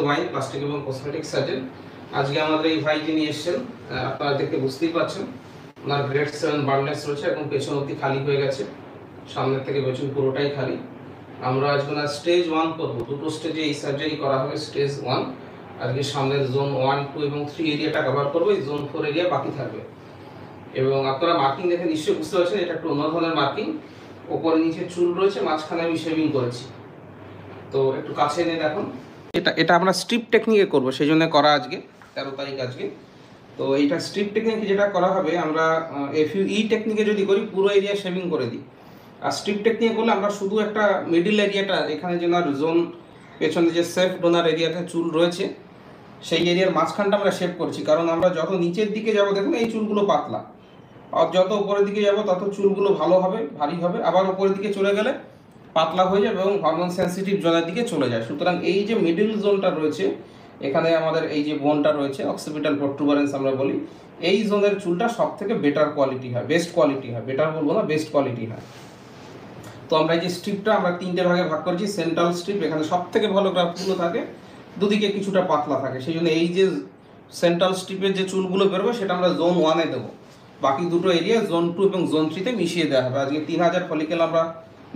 ভাই প্লাস্টিক এবং cosmetic surgeon. আজকে আমাদের এই ভাই যিনি এসেছেন আপনারা দেখে বুঝতেই পারছেন ওনার গ্রেড 7 বার্নলেস রয়েছে এবং পেছন অবধি খালি হয়ে গেছে, সামনের থেকে পেছন পুরোটাই খালি। আমরা আজকে ওনার স্টেজ 1 করব, দুটো স্টেজে এই সার্জারি করা হবে। স্টেজ 1 আজকে সামনের জোন 1, 2 এবং 3 এরিয়াটা কভার করবো, এই জোন 4 এরিয়া বাকি থাকবে। এবং আপনারা মার্কিং দেখে নিশ্চয়ই বুঝতে পারছেন এটা একটু অন্য ধরনের মার্কিং। ওপরে নিচে চুল রয়েছে, মাঝখানে আমি শেভিং করেছি। তো একটু কাছে এনে দেখুন, এটা আমরা স্ট্রিপ টেকনিকে করব, সেই জন্য করা আজকে 13 তারিখ আজকে। তো এইটা স্ট্রিপ টেকনিকে যেটা করা হবে, আমরা এফইউ টেকনিকে যদি করি পুরো এরিয়া শেভিং করে দিই, আর স্ট্রিপ টেকনিকে করলে আমরা শুধু একটা মিডিল এরিয়াটা, এখানে যে জোন পেছনে যে সেফ ডোনার এরিয়াতে চুল রয়েছে সেই এরিয়ার মাঝখানটা আমরা শেভ করছি। কারণ আমরা যত নিচের দিকে যাব দেখুন এই চুলগুলো পাতলা, আর যত উপরের দিকে যাব তত চুলগুলো ভালো হবে, ভারী হবে। আবার উপরের দিকে চলে গেলে পাতলা হয়ে যাবে এবং হরমোন সেন্সিটিভ জোনের দিকে চলে যায়। সুতরাং এই যে মিডল জোনটা রয়েছে, এখানে আমাদের এই যে বোনটা রয়েছে অক্সিপিটাল প্রোট্রুবারেন্স আমরা বলি, এই জোনের চুলটা সব থেকে বেটার কোয়ালিটি হয়, বেস্ট কোয়ালিটি হয়, বেটার বলবো না, বেস্ট কোয়ালিটি হয়। তো আমরা এই যে স্ট্রিপটা আমরা 3টে ভাগে ভাগ করেছি। সেন্ট্রাল স্ট্রিপ, এখানে সব থেকে ভালো গ্রাফগুলো থাকে, দুদিকে কিছুটা পাতলা থাকে, সেই জন্য এই যে সেন্ট্রাল স্ট্রিপের যে চুলগুলো বেরোবে সেটা আমরা জোন 1-এ দেবো। বাকি দুটো এরিয়া জোন 2 এবং জোন 3-তে মিশিয়ে দেওয়া হবে। আজকে 3000 ফলিকেল আমরা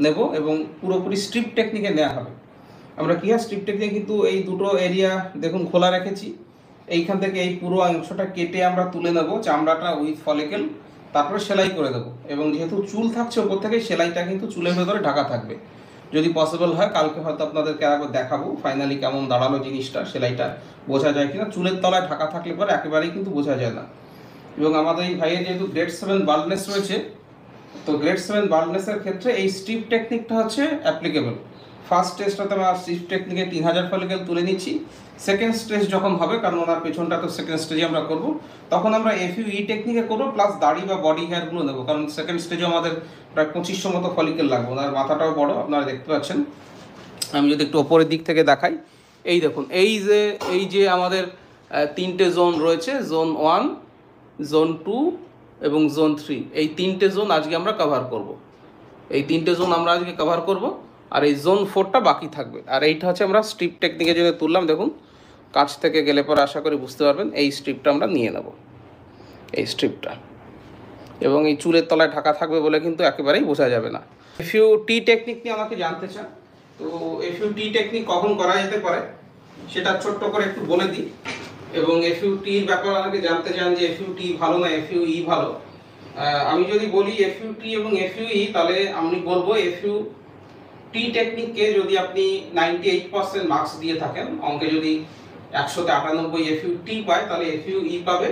নেব এবং পুরোপুরি স্ট্রিপ টেকনিকে নেওয়া হবে। আমরা কি হয় স্ট্রিপ টেকনিকে কিন্তু এই দুটো এরিয়া দেখুন খোলা রেখেছি, এইখান থেকে এই পুরো অংশটা কেটে আমরা তুলে নেব চামড়াটা উইথ ফলিকেল, তারপরে সেলাই করে দেবো। এবং যেহেতু চুল থাকছে ওপর থেকে, সেলাইটা কিন্তু চুলের ভেতরে ঢাকা থাকবে। যদি পসিবল হয় কালকে হয়তো আপনাদেরকে আরেকবার দেখাবো ফাইনালি কেমন দাঁড়ালো জিনিসটা, সেলাইটা বোঝা যায় কিনা। চুলের তলায় ঢাকা থাকলে পরে একেবারেই কিন্তু বোঝা যায় না। এবং আমাদের এই ভাইয়ের যেহেতু গ্রেড 7 বাল্ডনেস রয়েছে, তো গ্রেড 7 বাল্ডনেসের ক্ষেত্রে এই স্ট্রিপ টেকনিকটা হচ্ছে অ্যাপ্লিকেবল। ফার্স্ট স্টেজটাতে আমরা স্ট্রিপ টেকনিকে 3000 ফলিকেল তুলে নিচ্ছি। সেকেন্ড স্টেজ যখন হবে, কারণ ওনার পেছনটা তো সেকেন্ড স্টেজে আমরা করব, তখন আমরা এফইউ টেকনিকে করবো, প্লাস দাড়ি বা বডি হেয়ারগুলো নেবো। কারণ সেকেন্ড স্টেজে আমাদের প্রায় 2500 মতো ফলিকেল লাগবে। ওনার মাথাটাও বড়, আপনারা দেখতে পাচ্ছেন। আমি যদি একটু ওপরের দিক থেকে দেখাই, এই দেখুন এই যে আমাদের 3টে জোন রয়েছে, জোন 1, জোন 2 এবং জোন 3, এই 3টে জোন আজকে আমরা কভার করব। এই 3টে জোন আমরা আজকে কভার করব, আর এই জোন 4টা বাকি থাকবে। আর এইটা হচ্ছে আমরা স্ট্রিপ টেকনিকে যদি তুললাম, দেখুন কাছ থেকে গেলে পরে আশা করি বুঝতে পারবেন। এই স্ট্রিপটা আমরা নিয়ে নেব, এই স্ট্রিপটা, এবং এই চুলের তলায় ঢাকা থাকবে বলে কিন্তু একেবারেই বোঝা যাবে না। এফইউ টেকনিক নিয়ে আমাকে জানতে চান, তো এফইউ টেকনিক কখন করা যেতে পারে সেটা ছোট্ট করে একটু বলে দিই। এবং এফইউ ব্যাপারে আমাকে জানতে চান যে এফইউ ভালো না এফইউ ভালো। আমি যদি বলি এফইউ এবং এফইউ তাহলে আমি বলবো এফইউ টেকনিককে যদি আপনি 98% মার্কস দিয়ে থাকেন, অঙ্কে যদি 100তে 98 এফইউ পায়, তাহলে এফইউ পাবে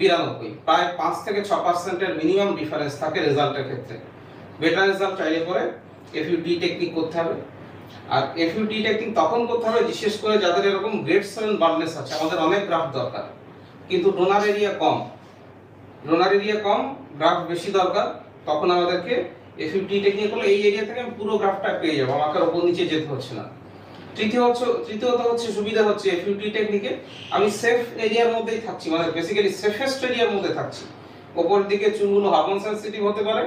92। প্রায় 5 থেকে 6%-এর মিনিমাম ডিফারেন্স থাকে রেজাল্টের ক্ষেত্রে। বেটার রেজাল্ট চাইলে পরে এফইউ টেকনিক করতে হবে। আর এফইউ টেকনিক তখন করতে হবে বিশেষ করে যাদের এরকম গ্রেড 7 বার্নলেস আছে। আমাদের অনেক গ্রাফ দরকার, কিন্তু ডোনার এরিয়া কম, গ্রাফ বেশি দরকার। তখন আমাদেরকে এফইউ টেকনিক করলে এই এরিয়া থেকে আমি পুরো গ্রাফটা পেয়ে যাবো, আমাকে ওপর নিচে যেতে হচ্ছে না। তৃতীয়ত হচ্ছে সুবিধা হচ্ছে এফইউ টেকনিকে আমি সেফ এরিয়ার মধ্যেই থাকছি, মানে বেসিক্যালি সেফেস্ট এরিয়ার মধ্যে থাকছি। ওপর দিকে চুলগুলো হরমোন সেন্সিটিভ হতে পারে,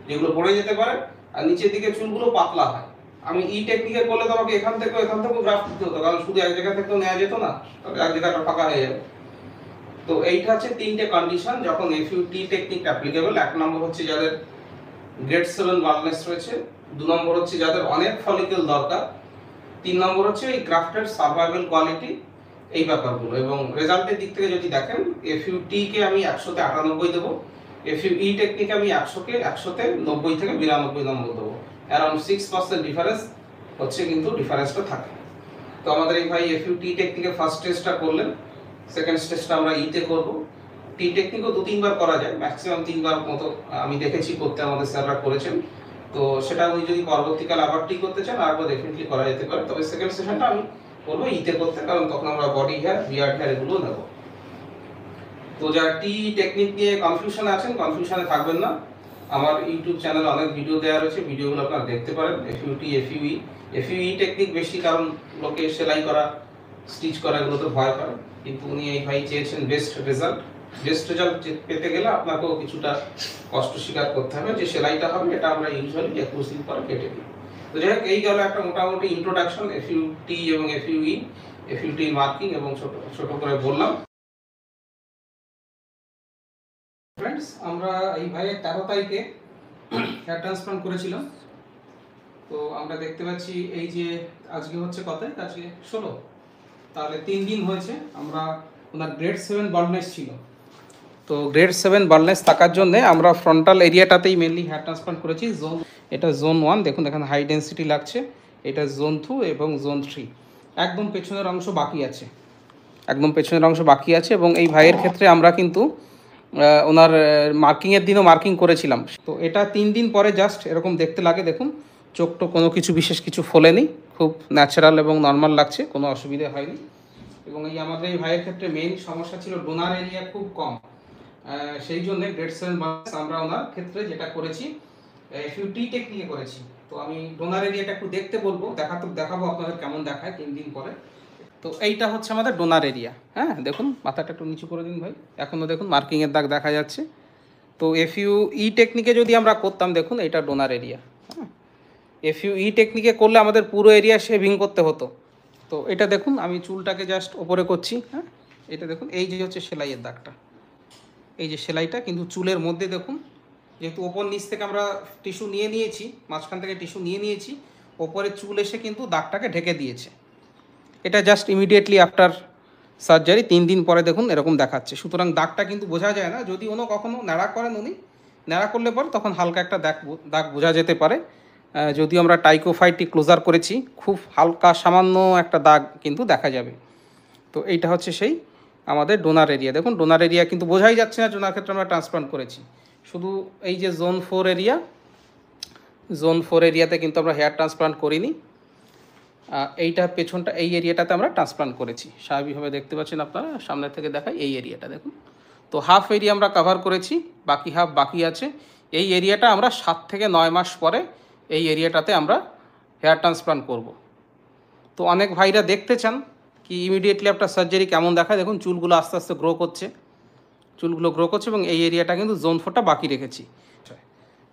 যেগুলো পড়ে যেতে পারে, আর নিচের দিকে চুলগুলো পাতলা হয়। আমি টেকনিকে করলে তো আমাকে এখান থেকেও গ্রাফ দিতে হতো, কারণ শুধু এক জায়গা থেকেও নেওয়া যেত না, তবে এক জায়গাটা ফাঁকা হয়ে যাবে। তো এইটা হচ্ছে 3টে কন্ডিশন যখন এফইউ টেকনিক অ্যাপ্লিকেবল। 1 নম্বর হচ্ছে যাদের গ্রেড 7 বার্নলেস রয়েছে, 2 নম্বর হচ্ছে যাদের অনেক ফলিকেল দরকার, 3 নম্বর হচ্ছে এই গ্রাফটের সার্ভাইভাল কোয়ালিটি, এই ব্যাপারগুলো। এবং রেজাল্টের দিক থেকে যদি দেখেন, এফইউ কে আমি 100তে 98 দেবো, এফইউ টেকনিকে আমি 100তে 90 থেকে 92 নম্বর দেবো। অ্যারাউন্ড 6% ডিফারেন্স হচ্ছে, কিন্তু ডিফারেন্সটা থাকে। তো আমাদের এই ভাই এফইউ টেকনিকে ফার্স্ট স্টেজটা করলেন, সেকেন্ড স্টেজটা আমরা তে করবো। টেকনিকও 2-3 বার করা যায়, ম্যাক্সিমাম 3 বার মতো আমি দেখেছি করতে, আমাদের স্যাররা করেছেন। তো সেটা উনি যদি পরবর্তীকালে আবার করতে চান আরেকবার ডেফিনেটলি করা যেতে পারে। তবে সেকেন্ড সেশনটা আমি বলবো তে করতে, কারণ তখন আমরা বডি হেয়ার, বিয়ার্ড হেয়ার এগুলো নেব। তো যারা টেকনিক নিয়ে কনফিউশন আছেন, কনফিউশনে থাকবেন না। আমার ইউটিউব চ্যানেলে অনেক ভিডিও দেওয়া রয়েছে, ভিডিওগুলো আপনারা দেখতে পারেন। এফইউ টেকনিক বেশি, কারণ লোকে সেলাই করা, স্টিচ করা এগুলো তো ভয় করে, কিন্তু উনি এই ভাই চেয়েছেন বেস্ট রেজাল্ট পেতে গেলে আপনাকেও কিছুটা কষ্ট স্বীকার করতে হবে। যে সেলাইটা হবে এটা আমরা ইউজুয়ালি 21 দিন পরে কেটে দিই। তো যাই হোক, এই গেল একটা মোটামুটি ইন্ট্রোডাকশন এফইউ এবং এফইউ। এফইউটি মার্কিং এবং ছোট ছোট করে বললাম। ফ্রেন্ডস, আমরা এই ভাইয়ের 13 তারিখে হেয়ার ট্রান্সপ্লান্ট করেছিলাম। তো আমরা দেখতে পাচ্ছি এই যে আজকে হচ্ছে কত তারিখ, আজকে 16, তাহলে 3 দিন হয়েছে। আমরা ওনার গ্রেড 7 বার্ডনেস ছিল, তো গ্রেড 7 বার্ডনেস থাকার জন্য আমরা ফ্রন্টাল এরিয়াটাতেই মেনলি হেয়ার ট্রান্সপ্লান্ট করেছি। এটা জোন 1, দেখুন এখানে হাই ডেন্সিটি লাগছে। এটা জোন 2 এবং জোন 3। একদম পেছনের অংশ বাকি আছে, একদম পেছনের অংশ বাকি আছে। এবং এই ভাইয়ের ক্ষেত্রে আমরা কিন্তু ওনার মার্কিংয়ের দিনও মার্কিং করেছিলাম। তো এটা 3 দিন পরে জাস্ট এরকম দেখতে লাগে। দেখুন চোখটো কোনো কিছু বিশেষ কিছু ফোলেনি, খুব ন্যাচারাল এবং নর্মাল লাগছে, কোনো অসুবিধা হয়নি। এবং এই আমাদের এই ভাইয়ের ক্ষেত্রে মেইন সমস্যা ছিল ডোনার এরিয়া খুব কম, সেই জন্য গ্রেড 7 বার্ডনেস আমরা ওনার ক্ষেত্রে যেটা করেছি এফইউটি টেকনিকে করেছি। তো আমি ডোনার এরিয়াটা একটু দেখতে বলবো, দেখাবো আপনাদের কেমন দেখায় 3 দিন পরে। তো এইটা হচ্ছে আমাদের ডোনার এরিয়া। হ্যাঁ, দেখুন মাথাটা একটু নিচু করে দিন ভাই, এখনও দেখুন মার্কিংয়ের দাগ দেখা যাচ্ছে। তো এফইউই টেকনিকে যদি আমরা করতাম, দেখুন এটা ডোনার এরিয়া। হ্যাঁ, এফইউই টেকনিকে করলে আমাদের পুরো এরিয়া শেভিং করতে হতো। তো এটা দেখুন আমি চুলটাকে জাস্ট ওপরে করছি। হ্যাঁ, এটা দেখুন এই যে হচ্ছে সেলাইয়ের দাগটা, এই যে সেলাইটা কিন্তু চুলের মধ্যে দেখুন, যেহেতু ওপর নিচ থেকে আমরা টিস্যু নিয়ে নিয়েছি, মাঝখান থেকে টিস্যু নিয়ে নিয়েছি, ওপরে চুল এসে কিন্তু দাগটাকে ঢেকে দিয়েছে। এটা জাস্ট ইমিডিয়েটলি আফটার সার্জারি 3 দিন পরে দেখুন এরকম দেখাচ্ছে। সুতরাং দাগটা কিন্তু বোঝা যায় না, যদি উনি কখনও ন্যাড়া করেন, উনি ন্যাড়া করলে পরে তখন হালকা একটা দাগ বোঝা যেতে পারে। যদিও আমরা টাইকোফাইটটি ক্লোজার করেছি, খুব হালকা সামান্য একটা দাগ কিন্তু দেখা যাবে। তো এইটা হচ্ছে সেই আমাদের ডোনার এরিয়া। দেখুন ডোনার এরিয়া কিন্তু বোঝাই যাচ্ছে না ডোনার ক্ষেত্রে আমরা ট্রান্সপ্লান্ট করেছি। শুধু এই যে জোন 4 এরিয়া, জোন 4 এরিয়াতে কিন্তু আমরা হেয়ার ট্রান্সপ্লান্ট করিনি। এইটা পেছনটা এই এরিয়াটাতে আমরা ট্রান্সপ্লান্ট করেছি। স্বাভাবিকভাবে দেখতে পাচ্ছেন আপনারা, সামনে থেকে দেখাই এই এরিয়াটা দেখুন। তো হাফ এরিয়া আমরা কভার করেছি, বাকি হাফ বাকি আছে। এই এরিয়াটা আমরা 7 থেকে 9 মাস পরে এই এরিয়াটাতে আমরা হেয়ার ট্রান্সপ্লান্ট করব। তো অনেক ভাইরা দেখতে চান কি ইমিডিয়েটলি আফটার সার্জারি কেমন দেখায়। দেখুন চুলগুলো আস্তে আস্তে গ্রো করছে, চুলগুলো গ্রো করছে এবং এই এরিয়াটা কিন্তু জোন 4টা বাকি রেখেছি।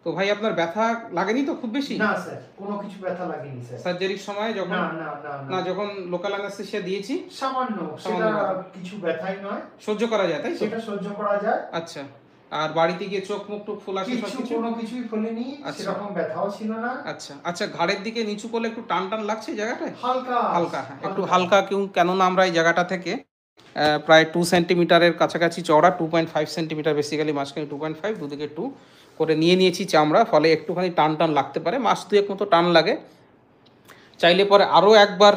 তো ভাই আপনার ব্যথা লাগেনি তো খুব বেশি? না স্যার, কোনো কিছু ব্যথা লাগেনি স্যার। সার্জারির সময় যখন না যখন লোকাল অ্যানেস্থেসিয়া দিয়েছি সামান্য সেটা কিছু ব্যথাই নয়, সহ্য করা যায়, তাই তো? সেটা সহ্য করা যায়। আচ্ছা, আর বাড়িতে গিয়ে চোখ মুখ টুক ফোলা কিছু কোনো কিছুই ফোলেনি, সেরকম ব্যথাও ছিল না। আচ্ছা আচ্ছা, ঘাড়ের দিকে নিচু করলে একটু টান টান লাগছে এই জায়গাটায়? হালকা হালকা, হ্যাঁ একটু হালকা। কেননা আমরা এই জায়গাটা থেকে প্রায় 2 সেন্টিমিটারের কাছাকাছি চওড়া, 2.5 সেন্টিমিটার বেসিক্যালি, মাঝখানে 2.5, দুদিকে 2 করে নিয়ে নিয়েছি চামড়া, ফলে একটুখানি টান টান লাগতে পারে, মাস 2 মতো টান লাগে। চাইলে পরে আরও একবার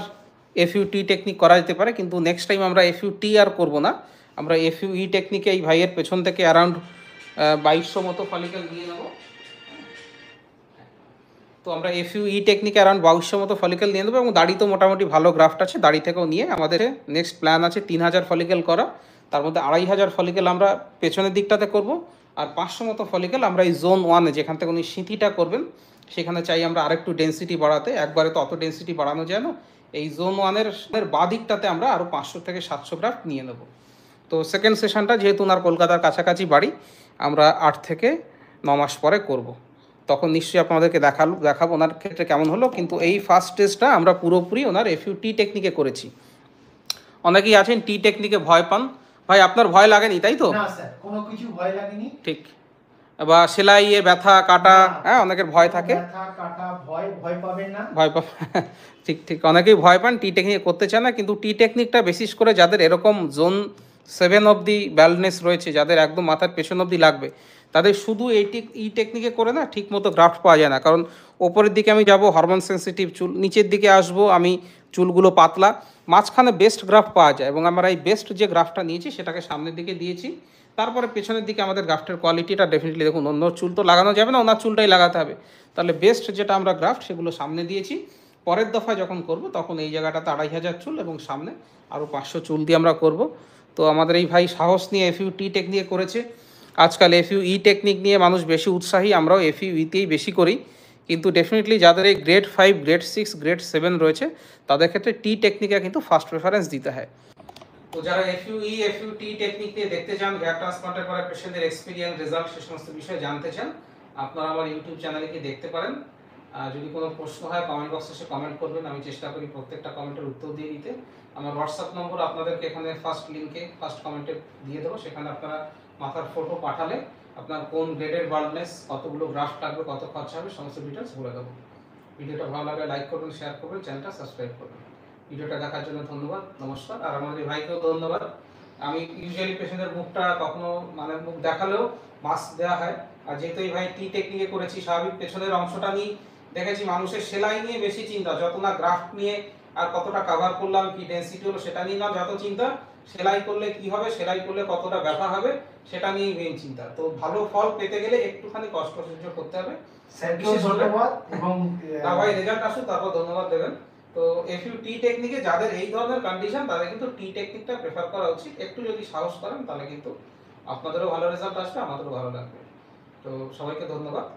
এফইউটি টেকনিক করা যেতে পারে, কিন্তু নেক্সট টাইম আমরা এফইউটি আর করবো না, আমরা এফইউই টেকনিকে এই ভাইয়ের পেছন থেকে অ্যারাউন্ড 2200 মতো ফলিকেল নিয়ে নেব। তো আমরা এফইউই টেকনিকে অ্যারাউন্ড 2200 মতো ফলিকেল নিয়ে নেবো এবং দাড়ি তো মোটামুটি ভালো গ্রাফট আছে, দাড়ি থেকেও নিয়ে আমাদের নেক্সট প্ল্যান আছে 3000 ফলিকেল করা। তার মধ্যে 2500 ফলিকেল আমরা পেছনের দিকটাতে করব, আর 500 মতো ফলিকেল আমরা এই জোন 1-এ যেখান থেকে উনি সিঁথিটা করবেন সেখানে চাই আমরা আরেকটু ডেন্সিটি বাড়াতে। একবারে তো অত ডেন্সিটি বাড়ানো যায় না, এই জোন 1-এর বাঁ দিকটাতে আমরা আরও 500 থেকে 700 গ্রাফট নিয়ে নেব। তো সেকেন্ড সেশনটা যেহেতু ওনার কলকাতার কাছাকাছি বাড়ি, আমরা 8 থেকে 9 মাস পরে করব। তখন নিশ্চয়ই আপনাদেরকে দেখাবো ওনার ক্ষেত্রে কেমন হলো। কিন্তু এই ফার্স্ট টেস্টটা আমরা পুরোপুরি ওনার এফইউটি টেকনিকে করেছি। অনেকেই আছেন টি টেকনিকে ভয় পান, ভাই আপনার ভয় লাগেনি তাই তো? না স্যার, কোনো কিছু ভয় লাগেনি। ঠিক, বা সেলাইয়ে ব্যথা কাটা, হ্যাঁ অনেকের ভয় থাকে, ব্যথা কাটা ভয় পাবেন না, ভয় ঠিক ঠিক, অনেকেই ভয় পান, টি টেকনিক করতে চায় না। কিন্তু টি টেকনিকটা বিশেষ করে যাদের এরকম জোন 7 অবধি ব্যালনেস রয়েছে, যাদের একদম মাথার পেছন অবধি লাগবে, তাদের শুধু এই টেকনিকে করে না ঠিক মতো গ্রাফট পাওয়া যায় না। কারণ ওপরের দিকে আমি যাব হরমোন সেন্সিটিভ চুল, নিচের দিকে আসবো আমি চুলগুলো পাতলা, মাঝখানে বেস্ট গ্রাফট পাওয়া যায়। এবং আমরা এই বেস্ট যে গ্রাফটটা নিয়েছি সেটাকে সামনের দিকে দিয়েছি, তারপরে পেছনের দিকে আমাদের গ্রাফটের কোয়ালিটিটা ডেফিনেটলি দেখুন, অন্য চুল তো লাগানো যাবে না, ওনার চুলটাই লাগাতে হবে। তাহলে বেস্ট যেটা আমরা গ্রাফট সেগুলো সামনে দিয়েছি। পরের দফায় যখন করব তখন এই জায়গাটাতে 2500 চুল এবং সামনে আরও 500 চুল দিয়ে আমরা করব। তো আমাদের এই ভাই সাহস নিয়ে এফইউটি টেকনিক করেছে। আজকাল এফইউই টেকনিক নিয়ে মানুষ বেশি উৎসাহী, আমরাও এফইউইতেই বেশি করি। কিন্তু ডেফিনেটলি যাদের এই গ্রেড 5, গ্রেড 6, গ্রেড 7 রয়েছে তাদের ক্ষেত্রে টি টেকনিকে কিন্তু ফার্স্ট প্রেফারেন্স দিতে হয়। তো যারা এফইউটি টেকনিক নিয়ে দেখতে চান, হেয়ার ট্রান্সপ্লান্টের পরে পেশেন্টদের এক্সপিরিয়েন্স, রেজাল্ট, সে সমস্ত বিষয়ে জানতে চান, আপনারা আমার ইউটিউব চ্যানেলে কি দেখতে পারেন। যদি কোনো প্রশ্ন হয় কমেন্ট বক্সে এসে কমেন্ট করবেন, আমি চেষ্টা করি প্রত্যেকটা কমেন্টের উত্তর দিয়ে দিতে। আমার হোয়াটসঅ্যাপ নম্বর আপনাদেরকে এখানে ফার্স্ট লিঙ্কে ফার্স্ট কমেন্টে দিয়ে দেবো, সেখানে আপনারা মাথার ফটো পাঠালে আপনার কোন গ্রেডের বাল্বনেস, কতগুলো গ্রাফট লাগবে, কত খরচা হবে, সমস্ত ডিটেলস বলে দেবো। ভিডিওটা ভালো লাগলে লাইক করবেন, শেয়ার করবেন, চ্যানেলটা সাবস্ক্রাইব করবেন। ভিডিওটা দেখার জন্য ধন্যবাদ, নমস্কার। আর আমাদের ভাইকেও ধন্যবাদ। আমি ইউজুয়ালি পেশেন্টের মুখটা কখনো মানে মুখ দেখালেও মাস্ক দেওয়া হয়, আর যেহেতু এই ভাই টি টেকনিকে করেছি, স্বাভাবিক পেছনের অংশটা নিয়ে দেখেছি মানুষের সেলাই নিয়ে বেশি চিন্তা, যত না গ্রাফট নিয়ে আর কতটা কভার করলাম, কি ডেন্সিটি হলো সেটা নিয়ে না যত চিন্তা, সেলাই করলে কি হবে, সেলাই করলে কতটা ব্যথা হবে সেটা নিয়েই মেইন চিন্তা। তো ভালো ফল পেতে গেলে একটুখানি কষ্ট সহ্য করতে হবে। বিশেষ ধন্যবাদ এবং ভাই রেজাল্ট আসুক তারপর ধন্যবাদ দেবেন। তো এফইউ টি টেকনিকে যাদের এই ধরনের কন্ডিশন তাদের কিন্তু টি টেকনিকটা প্রেফার করা উচিত। একটু যদি সাহস করেন তাহলে কিন্তু আপনাদেরও ভালো রেজাল্ট আসবে, আমাদেরও ভালো লাগবে। তো সবাইকে ধন্যবাদ।